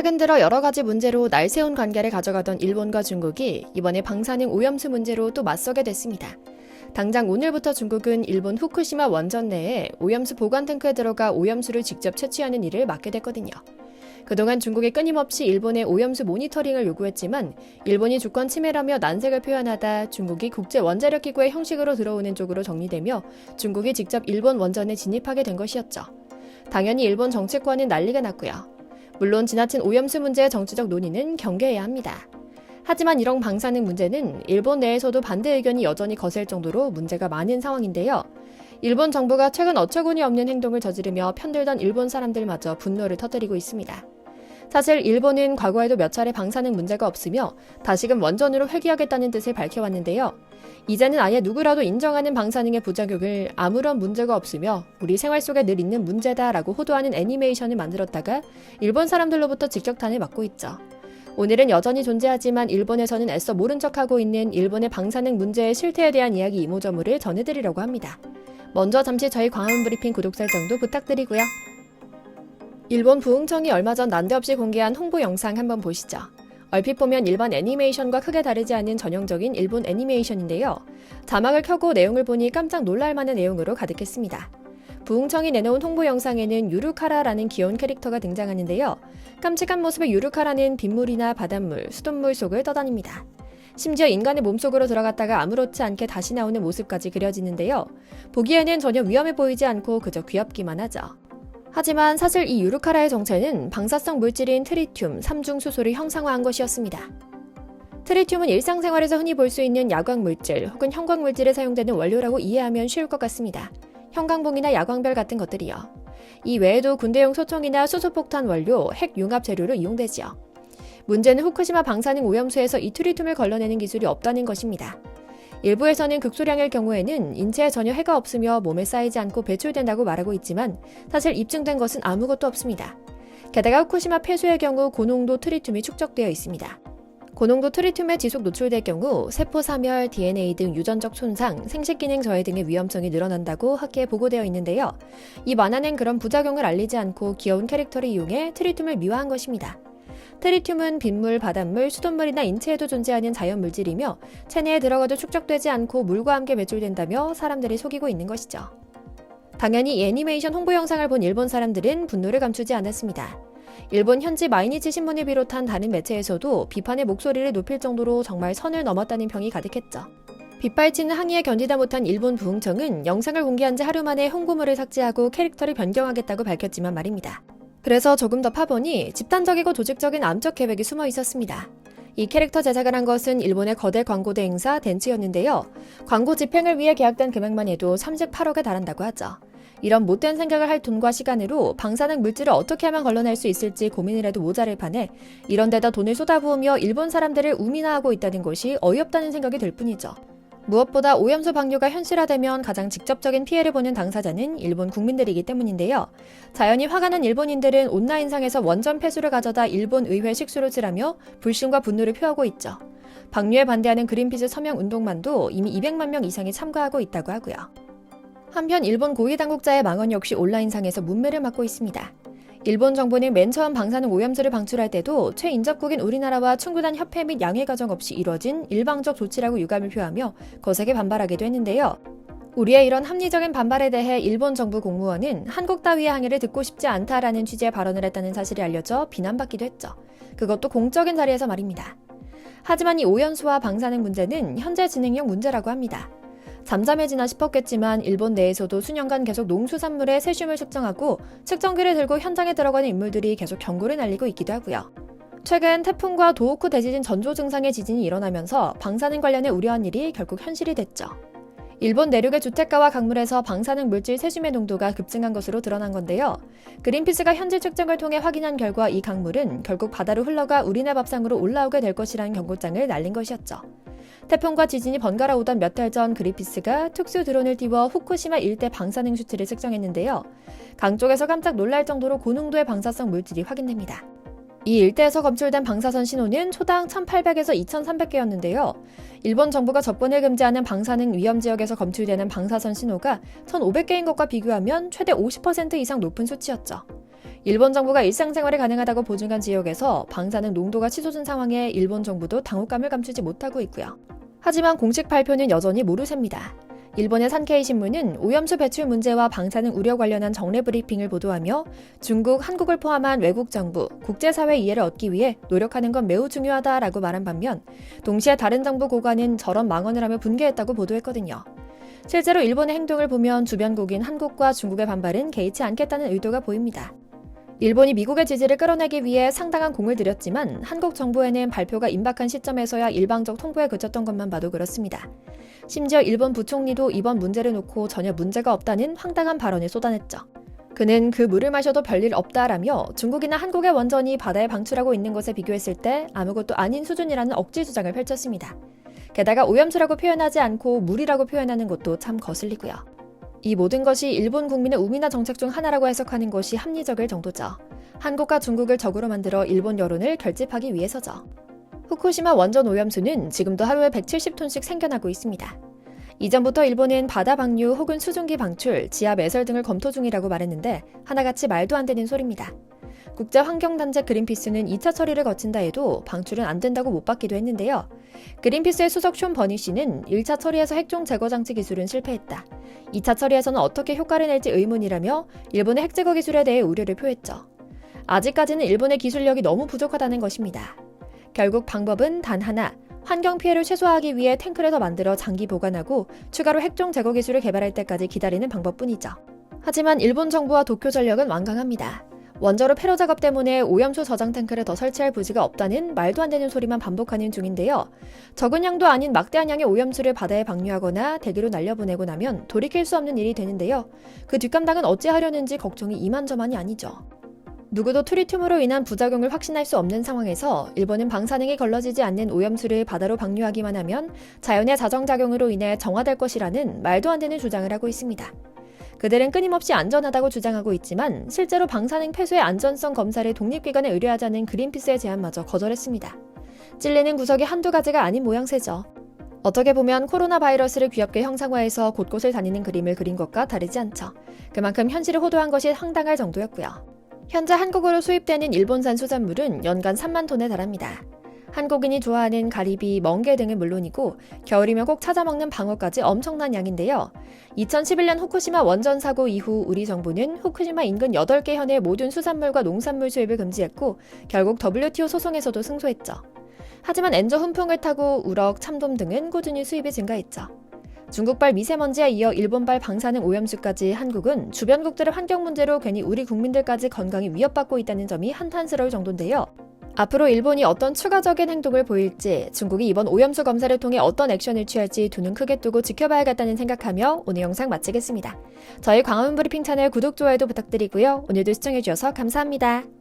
최근 들어 여러 가지 문제로 날새운 관계를 가져가던 일본과 중국이 이번에 방사능 오염수 문제로 또 맞서게 됐습니다. 당장 오늘부터 중국은 일본 후쿠시마 원전 내에 오염수 보관 탱크에 들어가 오염수를 직접 채취하는 일을 맡게 됐거든요. 그동안 중국이 끊임없이 일본의 오염수 모니터링을 요구했지만 일본이 주권 침해라며 난색을 표현하다 중국이 국제원자력기구의 형식으로 들어오는 쪽으로 정리되며 중국이 직접 일본 원전에 진입하게 된 것이었죠. 당연히 일본 정치권은 난리가 났고요. 물론 지나친 오염수 문제의 정치적 논의는 경계해야 합니다. 하지만 이런 방사능 문제는 일본 내에서도 반대 의견이 여전히 거셀 정도로 문제가 많은 상황인데요. 일본 정부가 최근 어처구니 없는 행동을 저지르며 편들던 일본 사람들마저 분노를 터뜨리고 있습니다. 사실 일본은 과거에도 몇 차례 방사능 문제가 없으며 다시금 원전으로 회귀하겠다는 뜻을 밝혀왔는데요. 이제는 아예 누구라도 인정하는 방사능의 부작용을 아무런 문제가 없으며 우리 생활 속에 늘 있는 문제다라고 호도하는 애니메이션을 만들었다가 일본 사람들로부터 직격탄을 맞고 있죠. 오늘은 여전히 존재하지만 일본에서는 애써 모른 척하고 있는 일본의 방사능 문제의 실태에 대한 이야기 이모저모를 전해드리려고 합니다. 먼저 잠시 저희 광화문브리핑 구독 설정도 부탁드리고요. 일본 부흥청이 얼마 전 난데없이 공개한 홍보 영상 한번 보시죠. 얼핏 보면 일반 애니메이션과 크게 다르지 않은 전형적인 일본 애니메이션인데요. 자막을 켜고 내용을 보니 깜짝 놀랄 만한 내용으로 가득했습니다. 부흥청이 내놓은 홍보 영상에는 유루카라라는 귀여운 캐릭터가 등장하는데요. 깜찍한 모습의 유루카라는 빗물이나 바닷물, 수돗물 속을 떠다닙니다. 심지어 인간의 몸속으로 들어갔다가 아무렇지 않게 다시 나오는 모습까지 그려지는데요. 보기에는 전혀 위험해 보이지 않고 그저 귀엽기만 하죠. 하지만 사실 이 유루카라의 정체는 방사성 물질인 트리튬, 삼중수소를 형상화한 것이었습니다. 트리튬은 일상생활에서 흔히 볼 수 있는 야광물질 혹은 형광물질에 사용되는 원료라고 이해하면 쉬울 것 같습니다. 형광봉이나 야광별 같은 것들이요. 이 외에도 군대용 소총이나 수소폭탄 원료, 핵 융합 재료로 이용되지요. 문제는 후쿠시마 방사능 오염수에서 이 트리튬을 걸러내는 기술이 없다는 것입니다. 일부에서는 극소량일 경우에는 인체에 전혀 해가 없으며 몸에 쌓이지 않고 배출된다고 말하고 있지만 사실 입증된 것은 아무것도 없습니다. 게다가 후쿠시마 폐수의 경우 고농도 트리튬이 축적되어 있습니다. 고농도 트리튬에 지속 노출될 경우 세포 사멸, DNA 등 유전적 손상, 생식기능 저해 등의 위험성이 늘어난다고 학계에 보고되어 있는데요. 이 만화는 그런 부작용을 알리지 않고 귀여운 캐릭터를 이용해 트리튬을 미화한 것입니다. 트리튬은 빗물, 바닷물, 수돗물이나 인체에도 존재하는 자연물질이며 체내에 들어가도 축적되지 않고 물과 함께 배출된다며 사람들이 속이고 있는 것이죠. 당연히 이 애니메이션 홍보 영상을 본 일본 사람들은 분노를 감추지 않았습니다. 일본 현지 마이니치 신문을 비롯한 다른 매체에서도 비판의 목소리를 높일 정도로 정말 선을 넘었다는 평이 가득했죠. 빗발치는 항의에 견디다 못한 일본 부흥청은 영상을 공개한 지 하루 만에 홍보물을 삭제하고 캐릭터를 변경하겠다고 밝혔지만 말입니다. 그래서 조금 더 파보니 집단적이고 조직적인 암적 계획이 숨어 있었습니다. 이 캐릭터 제작을 한 것은 일본의 거대 광고 대행사 덴츠였는데요. 광고 집행을 위해 계약된 금액만 해도 38억에 달한다고 하죠. 이런 못된 생각을 할 돈과 시간으로 방사능 물질을 어떻게 하면 걸러낼 수 있을지 고민을 해도 모자랄 판에 이런 데다 돈을 쏟아부으며 일본 사람들을 우민화하고 있다는 것이 어이없다는 생각이 들 뿐이죠. 무엇보다 오염수 방류가 현실화되면 가장 직접적인 피해를 보는 당사자는 일본 국민들이기 때문인데요. 자연히 화가 난 일본인들은 온라인상에서 원전 폐수를 가져다 일본 의회 식수로 칠하며 불신과 분노를 표하고 있죠. 방류에 반대하는 그린피스 서명 운동만도 이미 200만 명 이상이 참가하고 있다고 하고요. 한편 일본 고위당국자의 망언 역시 온라인상에서 문매를 맞고 있습니다. 일본 정부는 맨 처음 방사능 오염수를 방출할 때도 최인접국인 우리나라와 충분한 협회 및 양해 과정 없이 이뤄진 일방적 조치라고 유감을 표하며 거세게 반발하기도 했는데요. 우리의 이런 합리적인 반발에 대해 일본 정부 공무원은 한국 따위의 항의를 듣고 싶지 않다라는 취지의 발언을 했다는 사실이 알려져 비난받기도 했죠. 그것도 공적인 자리에서 말입니다. 하지만 이 오염수와 방사능 문제는 현재 진행형 문제라고 합니다. 잠잠해지나 싶었겠지만 일본 내에서도 수년간 계속 농수산물의 세슘을 측정하고 측정기를 들고 현장에 들어가는 인물들이 계속 경고를 날리고 있기도 하고요. 최근 태풍과 도호쿠 대지진 전조 증상의 지진이 일어나면서 방사능 관련해 우려한 일이 결국 현실이 됐죠. 일본 내륙의 주택가와 강물에서 방사능 물질 세슘의 농도가 급증한 것으로 드러난 건데요. 그린피스가 현지 측정을 통해 확인한 결과 이 강물은 결국 바다로 흘러가 우리네 밥상으로 올라오게 될 것이라는 경고장을 날린 것이었죠. 태풍과 지진이 번갈아 오던 몇 달 전 그린피스가 특수 드론을 띄워 후쿠시마 일대 방사능 수치를 측정했는데요. 강 쪽에서 깜짝 놀랄 정도로 고농도의 방사성 물질이 확인됩니다. 이 일대에서 검출된 방사선 신호는 초당 1800에서 2300개였는데요. 일본 정부가 접근을 금지하는 방사능 위험 지역에서 검출되는 방사선 신호가 1500개인 것과 비교하면 최대 50% 이상 높은 수치였죠. 일본 정부가 일상생활이 가능하다고 보증한 지역에서 방사능 농도가 치솟은 상황에 일본 정부도 당혹감을 감추지 못하고 있고요. 하지만 공식 발표는 여전히 모르쇠입니다. 일본의 산케이 신문은 오염수 배출 문제와 방사능 우려 관련한 정례 브리핑을 보도하며 중국, 한국을 포함한 외국 정부, 국제사회 이해를 얻기 위해 노력하는 건 매우 중요하다라고 말한 반면 동시에 다른 정부 고관은 저런 망언을 하며 분개했다고 보도했거든요. 실제로 일본의 행동을 보면 주변국인 한국과 중국의 반발은 개의치 않겠다는 의도가 보입니다. 일본이 미국의 지지를 끌어내기 위해 상당한 공을 들였지만 한국 정부에는 발표가 임박한 시점에서야 일방적 통보에 그쳤던 것만 봐도 그렇습니다. 심지어 일본 부총리도 이번 문제를 놓고 전혀 문제가 없다는 황당한 발언을 쏟아냈죠. 그는 그 물을 마셔도 별일 없다라며 중국이나 한국의 원전이 바다에 방출하고 있는 것에 비교했을 때 아무것도 아닌 수준이라는 억지 주장을 펼쳤습니다. 게다가 오염수라고 표현하지 않고 물이라고 표현하는 것도 참 거슬리고요. 이 모든 것이 일본 국민의 우미나 정책 중 하나라고 해석하는 것이 합리적일 정도죠. 한국과 중국을 적으로 만들어 일본 여론을 결집하기 위해서죠. 후쿠시마 원전 오염수는 지금도 하루에 170톤씩 생겨나고 있습니다. 이전부터 일본은 바다 방류 혹은 수증기 방출, 지하 매설 등을 검토 중이라고 말했는데 하나같이 말도 안 되는 소리입니다. 국제환경단체 그린피스는 2차 처리를 거친다 해도 방출은 안 된다고 못 받기도 했는데요. 그린피스의 수석 숀 버니 씨는 1차 처리에서 핵종 제거 장치 기술은 실패했다. 2차 처리에서는 어떻게 효과를 낼지 의문이라며 일본의 핵 제거 기술에 대해 우려를 표했죠. 아직까지는 일본의 기술력이 너무 부족하다는 것입니다. 결국 방법은 단 하나, 환경 피해를 최소화하기 위해 탱크를 더 만들어 장기 보관하고 추가로 핵종 제거 기술을 개발할 때까지 기다리는 방법뿐이죠. 하지만 일본 정부와 도쿄전력은 완강합니다. 원자로 폐로 작업 때문에 오염수 저장 탱크를 더 설치할 부지가 없다는 말도 안 되는 소리만 반복하는 중인데요. 적은 양도 아닌 막대한 양의 오염수를 바다에 방류하거나 대기로 날려보내고 나면 돌이킬 수 없는 일이 되는데요. 그 뒷감당은 어찌 하려는지 걱정이 이만저만이 아니죠. 누구도 트리튬으로 인한 부작용을 확신할 수 없는 상황에서 일본은 방사능이 걸러지지 않는 오염수를 바다로 방류하기만 하면 자연의 자정작용으로 인해 정화될 것이라는 말도 안 되는 주장을 하고 있습니다. 그들은 끊임없이 안전하다고 주장하고 있지만 실제로 방사능 폐수의 안전성 검사를 독립기관에 의뢰하자는 그린피스의 제안마저 거절했습니다. 찔리는 구석이 한두 가지가 아닌 모양새죠. 어떻게 보면 코로나 바이러스를 귀엽게 형상화해서 곳곳을 다니는 그림을 그린 것과 다르지 않죠. 그만큼 현실을 호도한 것이 황당할 정도였고요. 현재 한국으로 수입되는 일본산 수산물은 연간 3만 톤에 달합니다. 한국인이 좋아하는 가리비, 멍게 등은 물론이고 겨울이면 꼭 찾아 먹는 방어까지 엄청난 양인데요. 2011년 후쿠시마 원전 사고 이후 우리 정부는 후쿠시마 인근 8개 현의 모든 수산물과 농산물 수입을 금지했고 결국 WTO 소송에서도 승소했죠. 하지만 엔저 훈풍을 타고 우럭, 참돔 등은 꾸준히 수입이 증가했죠. 중국발 미세먼지에 이어 일본발 방사능 오염수까지 한국은 주변국들의 환경 문제로 괜히 우리 국민들까지 건강이 위협받고 있다는 점이 한탄스러울 정도인데요. 앞으로 일본이 어떤 추가적인 행동을 보일지, 중국이 이번 오염수 검사를 통해 어떤 액션을 취할지 두 눈 크게 뜨고 지켜봐야겠다는 생각하며 오늘 영상 마치겠습니다. 저희 광화문 브리핑 채널 구독, 좋아요도 부탁드리고요. 오늘도 시청해주셔서 감사합니다.